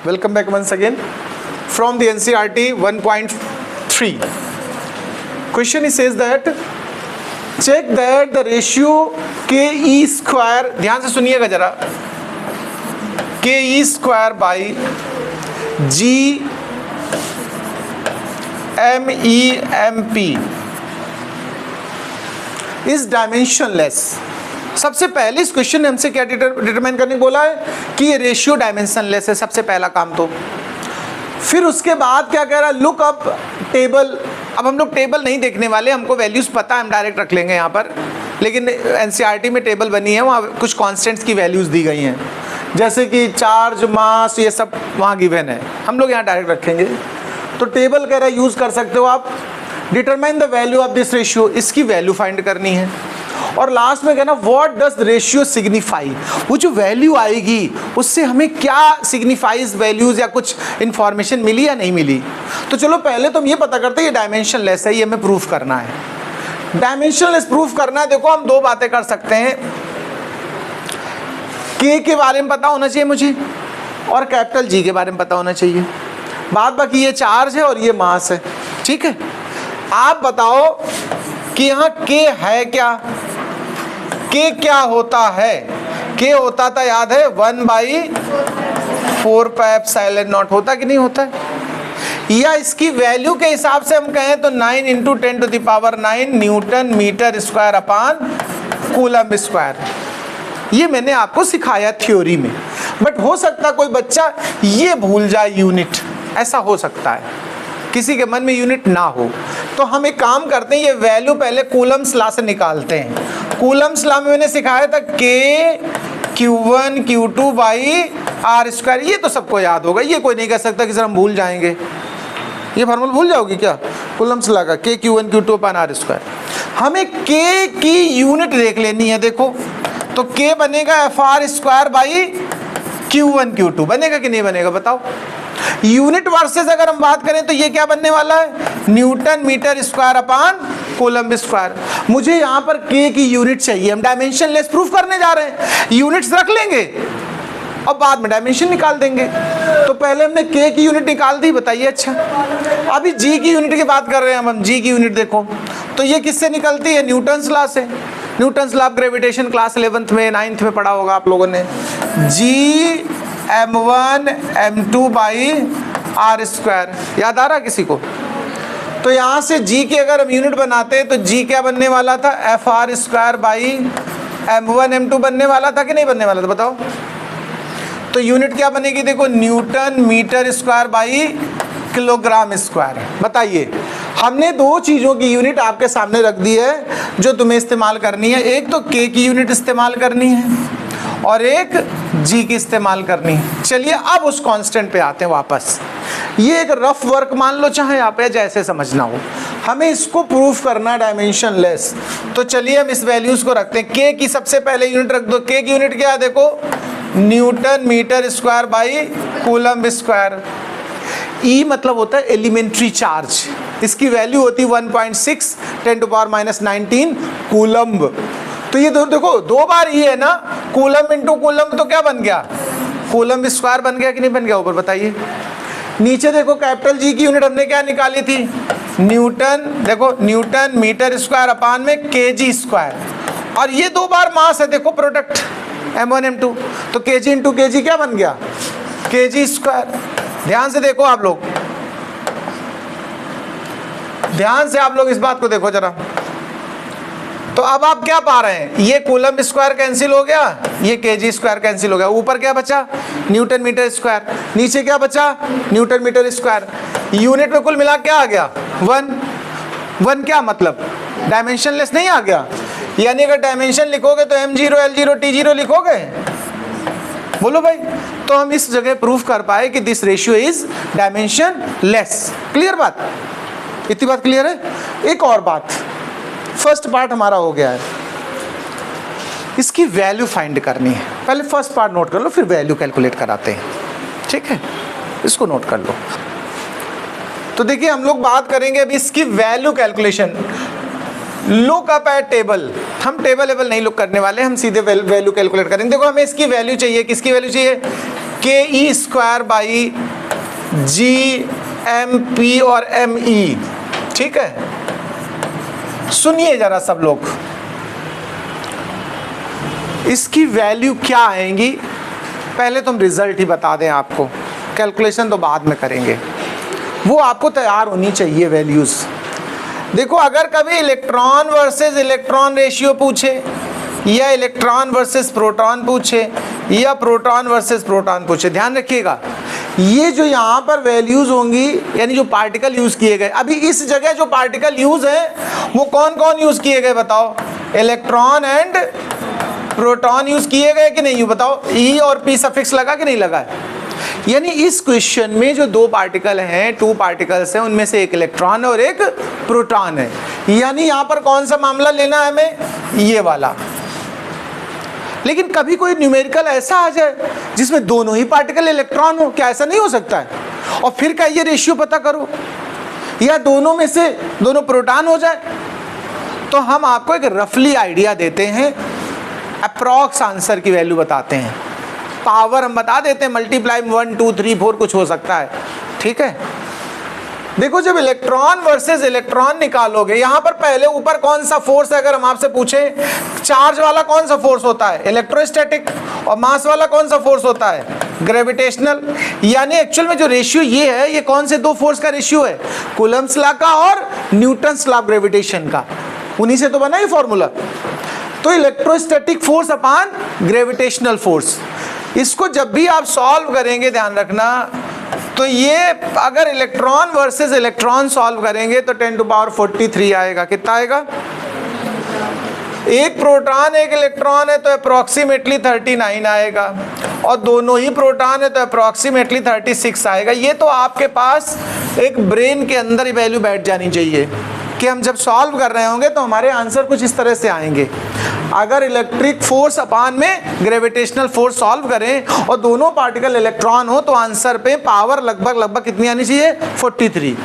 Welcome back once again from the NCERT 1.3. Question it says that check that the ratio KE square, ध्यान से सुनिएगा जरा, KE square by G MEMP is dimensionless. सबसे पहले इस question ने हमसे क्या डिटरमाइन करने को बोला है कि ये रेशियो डायमेंशनलेस है, सबसे पहला काम तो। फिर उसके बाद क्या कह रहा है, लुक अप टेबल। अब हम लोग टेबल नहीं देखने वाले, हमको वैल्यूज़ पता है, हम डायरेक्ट रख लेंगे यहाँ पर, लेकिन एनसीईआरटी में टेबल बनी है, वहाँ कुछ कॉन्स्टेंट्स की वैल्यूज़ दी गई हैं, जैसे कि चार्ज, मास, ये सब वहाँ गिवन है, हम लोग यहाँ डायरेक्ट रखेंगे। तो टेबल कह रहा है यूज़ कर सकते हो आप। Determine the value of this ratio, इसकी वैल्यू फाइंड करनी है। और लास्ट में कहना व्हाट डज रेशियो सिग्निफाई, वो जो वैल्यू आएगी उससे हमें क्या सिग्निफाइज वैल्यूज या कुछ इंफॉर्मेशन मिली या नहीं मिली। तो चलो पहले तो हम ये पता करते हैं ये डायमेंशनलेस है, ये हमें प्रूफ करना है। डायमेंशनलेस प्रूफ करना है, देखो हम दो बातें कर सकते हैं, के बारे में पता होना चाहिए मुझे और कैपिटल जी के बारे में पता होना चाहिए। बात बाकी ये चार्ज है और ये मास है, ठीक है। आप बताओ कि यहाँ के है क्या, के क्या होता है, के होता था याद है 1/4 पाई एप्सिलॉन नॉट, होता कि नहीं होता है। या इसकी वैल्यू के हिसाब से हम कहें तो 9 × 10⁹ newton metre square upon coulomb square. ये मैंने आपको सिखाया थ्योरी में, बट हो सकता कोई बच्चा ये भूल जाए यूनिट, ऐसा हो सकता है, किसी के मन में यूनिट ना हो। तो हम एक काम करते हैं, ये वैल्यू पहले कूलम्स लॉ से निकालते हैं। कूलम्स लॉ में मैंने सिखाया था K Q1 Q2 by R square, ये तो सबको याद होगा, ये कोई नहीं कह सकता कि सर हम भूल जाएंगे। ये फार्मूला भूल जाओगे क्या, कूलम्स लॉ का, K Q1 Q2 अपान R स्क्वायर। हमें K की यूनिट देख लेनी है, देखो तो K बनेगा FR square by Q1 Q2, बनेगा कि नहीं बनेगा बताओ। यूनिट वर्सेस अगर हम बात करें तो ये क्या बनने वाला है, newton metre square upon coulomb square. मुझे यहाँ पर के की यूनिट चाहिए, हम डायमेंशनलेस प्रूफ करने जा रहे हैं, यूनिट्स रख लेंगे और बाद में डायमेंशन निकाल देंगे। तो पहले हमने के की यूनिट निकाल दी, बताइए। अच्छा अभी जी की यूनिट की बात कर रहे हैं हम जी की यूनिट देखो तो ये किससे निकलती है, न्यूटन्स लॉ से। Newton's law of gravitation class 11th में 9th में पढ़ा होगा आप लोगों ने। जी m1 m2 by R square, याद आ रहा किसी को। तो यहाँ से g की अगर हम यूनिट बनाते हैं तो g क्या बनने वाला था, FR square by m1 m2 बनने वाला था कि नहीं बनने वाला था बताओ। तो यूनिट क्या बनेगी, देखो newton metre square by kilogram square. बताइए, हमने दो चीज़ों की यूनिट आपके सामने रख दी है जो तुम्हें इस्तेमाल करनी है। एक तो k की यूनिट इस्तेमाल करनी है और एक जी की इस्तेमाल करनी है। चलिए अब उस कांस्टेंट पे आते हैं वापस। ये एक रफ वर्क मान लो, चाहे आप जैसे समझना हो, हमें इसको प्रूफ करना है डायमेंशनलेस। तो चलिए हम इस वैल्यूज को रखते हैं। के की सबसे पहले यूनिट रख दो, के की यूनिट क्या है देखो, newton metre square by coulomb square. E मतलब होता है एलिमेंट्री चार्ज, इसकी वैल्यू होती है 1.6 × 10⁻19 कूलम्ब। तो ये देखो दो बार ये है ना, कूलम इंटू कूलम, तो क्या बन गया, कूलम स्क्वायर बन गया कि नहीं बन गया, ऊपर बताइए। नीचे देखो कैपिटल जी की यूनिट हमने क्या निकाली थी, न्यूटन, देखो न्यूटन मीटर स्क्वायर अपान में kg स्क्वायर। और ये दो बार मास है, देखो प्रोडक्ट m1 m2, तो kg इंटू kg क्या बन गया, kg स्क्वायर। ध्यान से देखो आप लोग, ध्यान से आप लोग इस बात को देखो जरा। तो अब आप क्या पा रहे हैं, ये कूलम स्क्वायर कैंसिल हो गया, ये kg स्क्वायर कैंसिल हो गया, ऊपर क्या बचा, न्यूटन मीटर स्क्वायर, नीचे क्या बचा, न्यूटन मीटर स्क्वायर। यूनिट में कुल मिला क्या आ गया, 1 क्या मतलब डायमेंशनलेस नहीं आ गया। यानी अगर डायमेंशन लिखोगे तो m0 l0 t0 लिखोगे, बोलो भाई। तो हम इस जगह प्रूफ कर पाए कि this ratio is dimensionless. Clear बात, इतनी बात क्लियर है। एक और बात, फर्स्ट पार्ट हमारा हो गया है, इसकी वैल्यू फाइंड करनी है। पहले फर्स्ट पार्ट नोट कर लो, फिर वैल्यू कैलकुलेट कराते हैं, ठीक है, इसको नोट कर लो। तो देखिए हम लोग बात करेंगे अभी इसकी value calculation. Look up at table, हम टेबल नहीं लुक करने वाले, हम सीधे वैल्यू कैलकुलेट करेंगे। देखो हमें इसकी वैल्यू चाहिए, किसकी वैल्यू चाहिए, K square by G M P और एम ई। ठीक है, सुनिए जरा सब लोग, इसकी वैल्यू क्या आएंगी, पहले तुम रिजल्ट ही बता दें आपको, कैलकुलेशन तो बाद में करेंगे, वो आपको तैयार होनी चाहिए वैल्यूज। देखो, अगर कभी इलेक्ट्रॉन वर्सेस इलेक्ट्रॉन रेशियो पूछे, या इलेक्ट्रॉन वर्सेस प्रोटॉन पूछे, या प्रोटॉन वर्सेस प्रोटॉन पूछे, ध्यान रखिएगा ये जो यहाँ पर वैल्यूज होंगी, यानी जो पार्टिकल यूज किए गए, अभी इस जगह जो पार्टिकल यूज है वो कौन कौन यूज किए गए बताओ? इलेक्ट्रॉन एंड प्रोटॉन यूज किए गए कि नहीं, बताओ। ई और पी सफिक्स लगा कि नहीं लगा? यानी इस क्वेश्चन में जो दो पार्टिकल हैं, टू पार्टिकल्स हैं, उनमें से एक इलेक्ट्रॉन और एक प्रोटॉन है। यानी यहाँ पर कौन सा मामला लेना है हमें? ये वाला। लेकिन कभी कोई न्यूमेरिकल ऐसा आ जाए जिसमें दोनों ही पार्टिकल इलेक्ट्रॉन हो, क्या ऐसा नहीं हो सकता है? और फिर क्या ये रेशियो पता करो, या दोनों में से दोनों प्रोटॉन हो जाए? तो हम आपको एक रफली आइडिया देते हैं, अप्रॉक्स आंसर की वैल्यू बताते हैं, पावर हम बता देते हैं, मल्टीप्लाई 1 2 3 4 कुछ हो सकता है। ठीक है, देखो जब इलेक्ट्रॉन वर्सेस इलेक्ट्रॉन निकालोगे, यहां पर पहले ऊपर कौन सा फोर्स है, अगर हम आपसे पूछे चार्ज वाला कौन सा फोर्स होता है? इलेक्ट्रोस्टैटिक। और मास वाला कौन सा फोर्स होता है? ग्रेविटेशनल। यानी एक्चुअल में जो रेशियो ये है, ये कौन से दो फोर्स का रेशियो है? कूलम्ब्स लॉ का और न्यूटन्स लॉ ऑफ ग्रेविटेशन का, उन्हीं से तो बना ही फॉर्मूला। तो इलेक्ट्रोस्टैटिक फोर्स अपान ग्रेविटेशनल फोर्स, इसको जब भी आप सॉल्व करेंगे ध्यान रखना, तो ये अगर इलेक्ट्रॉन वर्सेस इलेक्ट्रॉन सॉल्व करेंगे तो 10 टू पावर 43 आएगा। कितना आएगा? एक प्रोटॉन एक इलेक्ट्रॉन है तो अप्रोक्सीमेटली 39 आएगा, और दोनों ही प्रोटॉन है तो अप्रोक्सीमेटली 36 आएगा। ये तो आपके पास एक ब्रेन के अंदर ही वैल्यू बैठ जानी चाहिए कि हम जब सॉल्व कर रहे होंगे तो हमारे आंसर कुछ इस तरह से आएंगे। अगर इलेक्ट्रिक फोर्स अपान में ग्रेविटेशनल फोर्स सॉल्व करें और दोनों पार्टिकल इलेक्ट्रॉन हो, तो आंसर पे पावर लगभग कितनी आनी चाहिए? 43।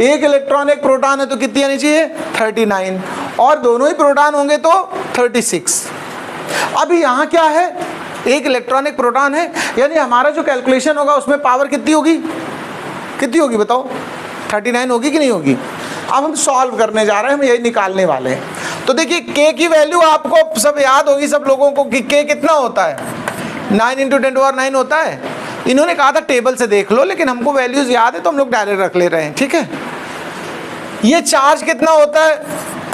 एक इलेक्ट्रॉन एक प्रोटॉन है तो कितनी आनी चाहिए? 39, और दोनों ही प्रोटॉन होंगे तो 36। अभी यहाँ क्या है? एक इलेक्ट्रॉन एक प्रोटॉन है, यानी हमारा जो कैलकुलेशन होगा उसमें पावर कितनी होगी? कितनी होगी बताओ? 39 होगी कि नहीं होगी? अब हम सॉल्व करने जा रहे हैं, हम यही निकालने वाले हैं। तो देखिए k की वैल्यू आपको सब याद होगी, सब लोगों को, कि k कितना होता है? 9 × 10⁹ होता है। इन्होंने कहा था टेबल से देख लो, लेकिन हमको वैल्यूज याद है तो हम लोग डायरेक्ट रख ले रहे हैं। ठीक है, ये चार्ज कितना होता है?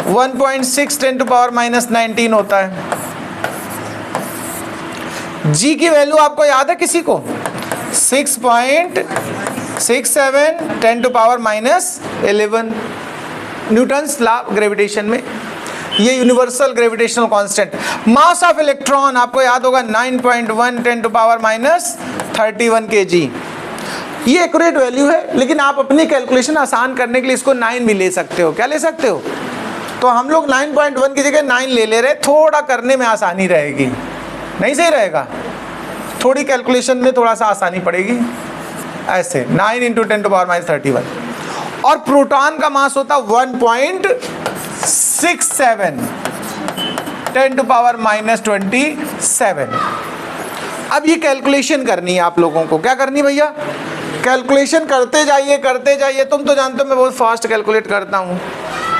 1.6 × 10⁻19 होता है। g की वैल्यू आपको याद है किसी को? 6.67 10⁻11 न्यूटन्स लॉ ग्रेविटेशन में, ये universal gravitational constant. Mass of electron आपको याद होगा 9.1 10⁻31 kg। ये एक्यूरेट वैल्यू है, लेकिन आप अपनी कैलकुलेशन आसान करने के लिए इसको 9 भी ले सकते हो। क्या ले सकते हो? तो हम लोग 9.1 की जगह 9 ले रहे, थोड़ा करने में आसानी रहेगी। नहीं सही रहेगा? थोड़ी कैलकुलेशन में थोड़ा सा आसानी पड़ेगी। ऐसे 9 × 10⁻31। और प्रोटॉन का मास होता 1.67 10⁻27। अब ये कैलकुलेशन करनी है आप लोगों को। क्या करनी भैया? कैलकुलेशन करते जाइए। तुम तो जानते हो मैं बहुत फास्ट कैलकुलेट करता हूँ।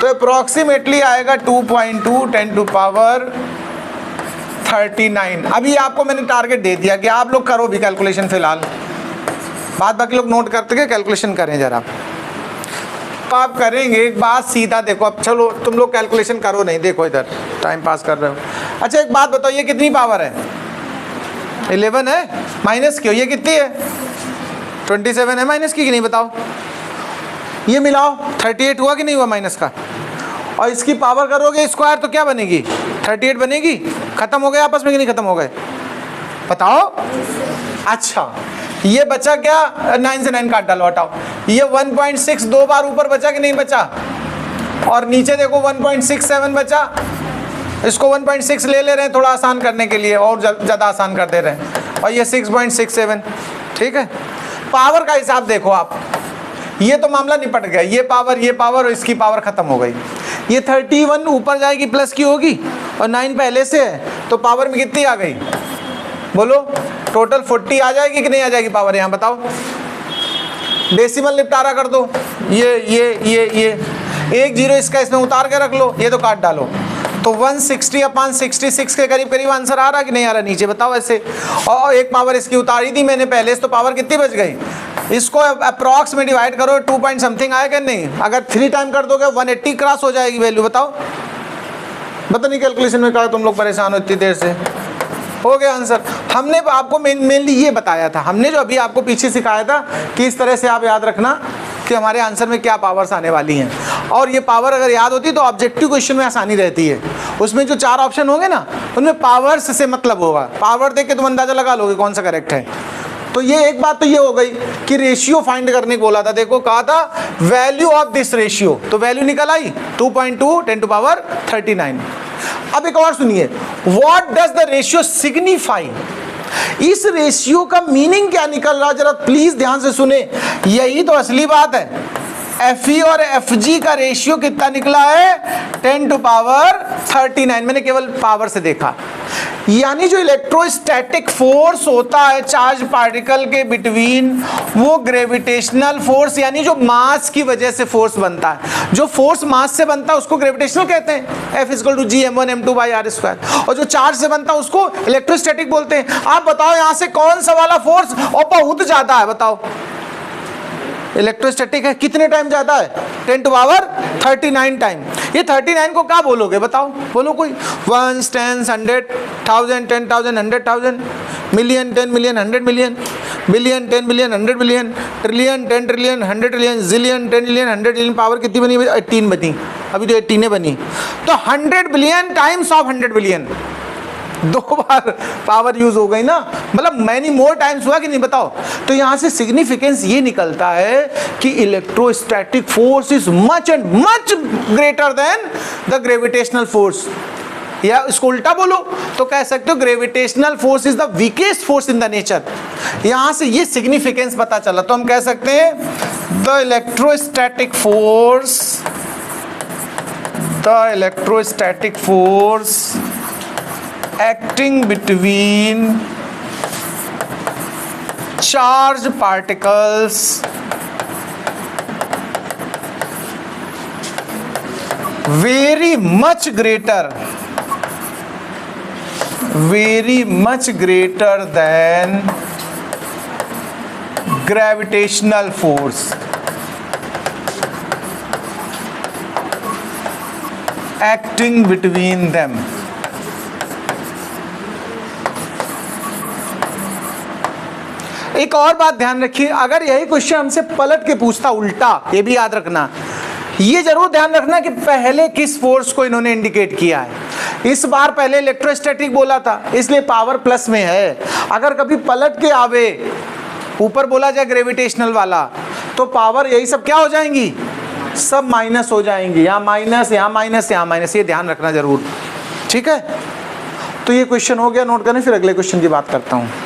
तो अप्रॉक्सीमेटली आएगा 2.2 10⁻39। अभी आपको मैंने टारगेट दे दिया कि आप लोग करो भी कैलकुलेशन फिलहाल, बाद बाकी लोग नोट करते के कैलकुलेशन करें जरा। आप करेंगे एक बात सीधा देखो। अब चलो तुम लोग कैलकुलेशन करो नहीं, देखो इधर टाइम पास कर रहे हो। अच्छा एक बात बताओ, ये कितनी पावर है? 11 है, माइनस क्यों? ये कितनी है? 27 है, माइनस की कि नहीं बताओ? ये मिलाओ, 38 हुआ कि नहीं हुआ माइनस का? और इसकी पावर करोगे स्क्वायर तो क्या बनेगी? 38 बनेगी। खत्म हो गए आपस में कि नहीं खत्म हो गए? बताओ। अच्छा ये बचा क्या? 9 से 9 काट डालो, हटाओ। ये 1.6 दो बार ऊपर बचा कि नहीं बचा? और नीचे देखो 1.67 बचा। इसको 1.6 ले रहे हैं थोड़ा आसान करने के लिए, और ज़्यादा आसान कर दे रहे हैं। और ये 6.67। ठीक है, पावर का हिसाब देखो आप। ये तो मामला निपट गया, ये पावर और इसकी पावर खत्म हो गई। ये 31 ऊपर जाएगी प्लस की होगी, और 9 पहले से है, तो पावर में कितनी आ गई बोलो? टोटल 40 आ जाएगी कि नहीं आ जाएगी पावर, यहाँ बताओ। डेसिमल निपटारा कर दो, ये 1 0 इसका इसमें उतार के रख लो, ये तो काट डालो, तो 160/66 के करीब करीब आंसर आ रहा कि नहीं आ रहा, नीचे बताओ ऐसे। और एक पावर इसकी उतारी थी मैंने पहले, तो पावर कितनी बच गई, इसको अप्रॉक्स में डिवाइड करो, 2 पॉइंट समथिंग आएगा नहीं, अगर 3 टाइम कर दोगे 180 क्रॉस हो जाएगी वैल्यू, बताओ। पता नहीं कैलकुलेशन में कहा तुम लोग परेशान हो इतनी देर से, हो गया आंसर। हमने आपको मेनली ये बताया था, हमने जो अभी आपको पीछे सिखाया था कि इस तरह से आप याद रखना कि हमारे आंसर में क्या पावर्स आने वाली हैं, और ये पावर अगर याद होती तो ऑब्जेक्टिव क्वेश्चन में आसानी रहती है। उसमें जो 4 ऑप्शन होंगे ना, उनमें पावर्स से मतलब होगा, पावर देख के तुम अंदाजा लगा लोगे कौन सा करेक्ट है। तो ये एक बात तो ये हो गई कि रेशियो फाइंड करने को बोला था, देखो कहा था वैल्यू ऑफ दिस रेशियो, तो वैल्यू निकल आई 2.2 10⁻39। अब एक और सुनिए, what does the ratio signify, इस रेशियो का मीनिंग क्या निकल रहा, जरा प्लीज ध्यान से सुने, यही तो असली बात है। Fe और Fg का रेशियो कितना निकला है 10⁻39, मैंने केवल पावर से देखा। यानी जो इलेक्ट्रोस्टैटिक फोर्स होता है चार्ज पार्टिकल के बिटवीन, वो ग्रेविटेशनल फोर्स, यानी जो मास की वजह से फोर्स बनता है, जो फोर्स मास से बनता है उसको ग्रेविटेशनल कहते हैं, F = G m1m2/r², और जो चार्ज से बनता है उसको इलेक्ट्रोस्टैटिक बोलते हैं। आप बताओ यहाँ से कौन सा वाला फोर्स और बहुत ज्यादा है, बताओ। इलेक्ट्रोस्टैटिक है, कितने टाइम ज्यादा है 10⁻39 टाइम। ये 39 को क्या बोलोगे बताओ, बोलो कोई, 1 10 100 1000 10,000 100,000 million 10 million 100 million billion 10 billion 100 billion trillion 10 trillion 100 trillion zillion 10 million 100 trillion. Power कितनी बनी, 18 बनी, अभी तो 18 बनी, तो 100 billion times of 100 billion, 2 bar power use हो गई ना, मतलब मैनी मोर टाइम्स हुआ कि नहीं, बताओ। तो यहां से सिग्निफिकेंस ये निकलता है कि electrostatic force is much and much greater than the gravitational force, या इसको उल्टा बोलो तो कह सकते हो gravitational force is the weakest force in the nature. यहां से ये सिग्निफिकेंस पता चला, तो हम कह सकते हैं the electrostatic force acting between charged particles very much greater than gravitational force, acting between them। एक और बात ध्यान रखिए, अगर यही क्वेश्चन हमसे पलट के पूछता उल्टा, ये भी याद रखना, ये जरूर ध्यान रखना कि पहले किस फोर्स को इन्होंने इंडिकेट किया है। इस बार पहले इलेक्ट्रोस्टैटिक बोला था इसलिए पावर प्लस में है, अगर कभी पलट के आवे ऊपर बोला जाए ग्रेविटेशनल वाला, तो पावर यही सब क्या हो जाएंगी, सब माइनस हो जाएंगी, यहाँ माइनस यहाँ माइनस यहाँ माइनस, ये ध्यान रखना जरूर, ठीक है। तो ये क्वेश्चन हो गया, नोट करें, फिर अगले क्वेश्चन की बात करता हूँ।